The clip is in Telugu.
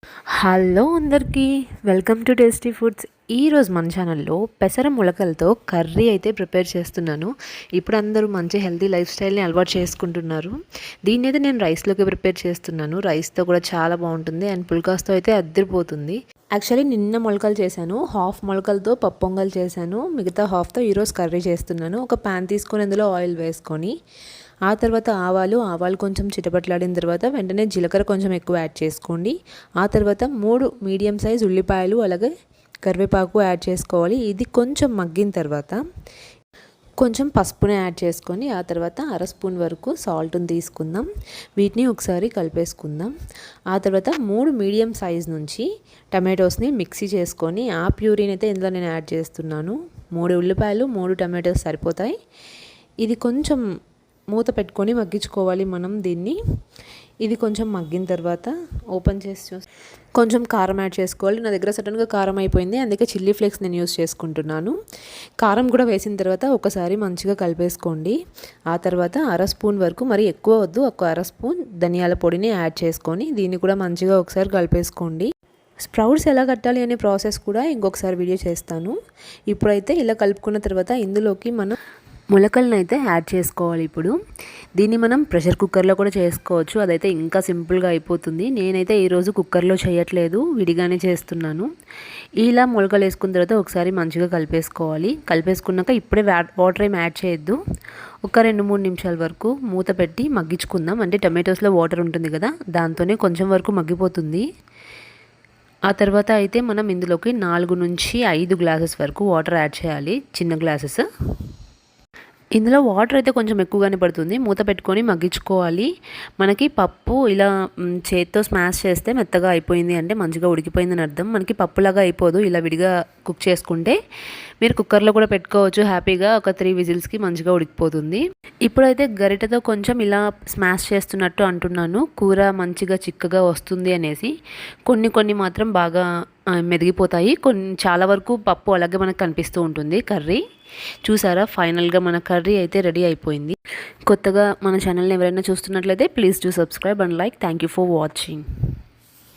హలో అందరికీ, వెల్కమ్ టు టేస్టీ ఫుడ్స్. ఈరోజు మన ఛానల్లో పెసర మొలకలతో కర్రీ అయితే ప్రిపేర్ చేస్తున్నాను. ఇప్పుడు అందరూ మంచి హెల్తీ లైఫ్ స్టైల్ని అలవాటు చేసుకుంటున్నారు. దీన్ని అయితే నేను రైస్లోకి ప్రిపేర్ చేస్తున్నాను. రైస్తో కూడా చాలా బాగుంటుంది అండ్ పుల్కాస్తో అయితే అద్దరిపోతుంది. యాక్చువల్లీ నిన్న మొలకలు చేశాను, హాఫ్ మొలకలతో పప్పు పొంగల్ చేశాను, మిగతా హాఫ్తో ఈరోజు కర్రీ చేస్తున్నాను. ఒక ప్యాన్ తీసుకొని అందులో ఆయిల్ వేసుకొని ఆ తర్వాత ఆవాలు కొంచెం చిటపట్లాడిన తర్వాత వెంటనే జీలకర్ర కొంచెం ఎక్కువ యాడ్ చేసుకోండి. ఆ తర్వాత 3 మీడియం సైజ్ ఉల్లిపాయలు అలాగే కరివేపాకు యాడ్ చేసుకోవాలి. ఇది కొంచెం మగ్గిన తర్వాత కొంచెం పసుపుని యాడ్ చేసుకొని ఆ తర్వాత 1/2 స్పూన్ వరకు సాల్ట్ని తీసుకుందాం. వీటిని ఒకసారి కలిపేసుకుందాం. ఆ తర్వాత 3 మీడియం సైజ్ నుంచి టమాటోస్ని మిక్సీ చేసుకొని ఆ ప్యూరీని అయితే ఇందులో నేను యాడ్ చేస్తున్నాను. 3 ఉల్లిపాయలు 3 టమాటోస్ సరిపోతాయి. ఇది కొంచెం మూత పెట్టుకొని మగ్గించుకోవాలి మనం దీన్ని. ఇది కొంచెం మగ్గిన తర్వాత ఓపెన్ చేసి కొంచెం కారం యాడ్ చేసుకోవాలి. నా దగ్గర సడన్గా కారం అయిపోయింది, అందుకే చిల్లీ ఫ్లేక్స్ నేను యూస్ చేసుకుంటున్నాను. కారం కూడా వేసిన తర్వాత ఒకసారి మంచిగా కలిపేసుకోండి. ఆ తర్వాత 1/2 స్పూన్ వరకు, మరి ఎక్కువ వద్దు, ఒక 1/2 స్పూన్ ధనియాల పొడిని యాడ్ చేసుకొని దీన్ని కూడా మంచిగా ఒకసారి కలిపేసుకోండి. స్ప్రౌట్స్ ఎలా కట్టాలి అనే ప్రాసెస్ కూడా ఇంకొకసారి వీడియో చేస్తాను. ఇప్పుడైతే ఇలా కలుపుకున్న తర్వాత ఇందులోకి మనం మొలకలను అయితే యాడ్ చేసుకోవాలి. ఇప్పుడు దీన్ని మనం ప్రెషర్ కుక్కర్లో కూడా చేసుకోవచ్చు, అదైతే ఇంకా సింపుల్గా అయిపోతుంది. నేనైతే ఈరోజు కుక్కర్లో చేయట్లేదు, విడిగానే చేస్తున్నాను. ఇలా మొలకలు వేసుకున్న తర్వాత ఒకసారి మంచిగా కలిపేసుకోవాలి. కలిపేసుకున్నాక ఇప్పుడే వాటర్ ఏం యాడ్ చేయొద్దు. ఒక 2-3 నిమిషాల వరకు మూత పెట్టి మగ్గించుకుందాం. అంటే టమాటోస్లో వాటర్ ఉంటుంది కదా, దాంతోనే కొంచెం వరకు మగ్గిపోతుంది. ఆ తర్వాత అయితే మనం ఇందులోకి 4 నుంచి 5 గ్లాసెస్ వరకు వాటర్ యాడ్ చేయాలి, చిన్న గ్లాసెస్. ఇందులో వాటర్ అయితే కొంచెం ఎక్కువగానే పడుతుంది. మూత పెట్టుకొని మగ్గించుకోవాలి. మనకి పప్పు ఇలా చేత్తో స్మాష్ చేస్తే మెత్తగా అయిపోయింది అంటే మంచిగా ఉడికిపోయిందని అర్థం. మనకి పప్పులాగా అయిపోదు, ఇలా విడిగా కుక్ చేసుకుంటే. మీరు కుక్కర్లో కూడా పెట్టుకోవచ్చు హ్యాపీగా. ఒక 3 విజిల్స్కి మంచిగా ఉడికిపోతుంది. ఇప్పుడైతే గరిటెతో కొంచెం ఇలా స్మాష్ చేస్తున్నట్టు అంటున్నాను, కూర మంచిగా చిక్కగా వస్తుంది అనేసి. కొన్ని మాత్రం బాగా మెదిగిపోతాయి, చాలా వరకు పప్పు అలాగే మనకు కనిపిస్తూ ఉంటుంది కర్రీ. చూసారా, ఫైనల్గా మన కర్రీ అయితే రెడీ అయిపోయింది. కొత్తగా మన ఛానల్ని ఎవరైనా చూస్తున్నట్లయితే please do subscribe and like. Thank you for watching.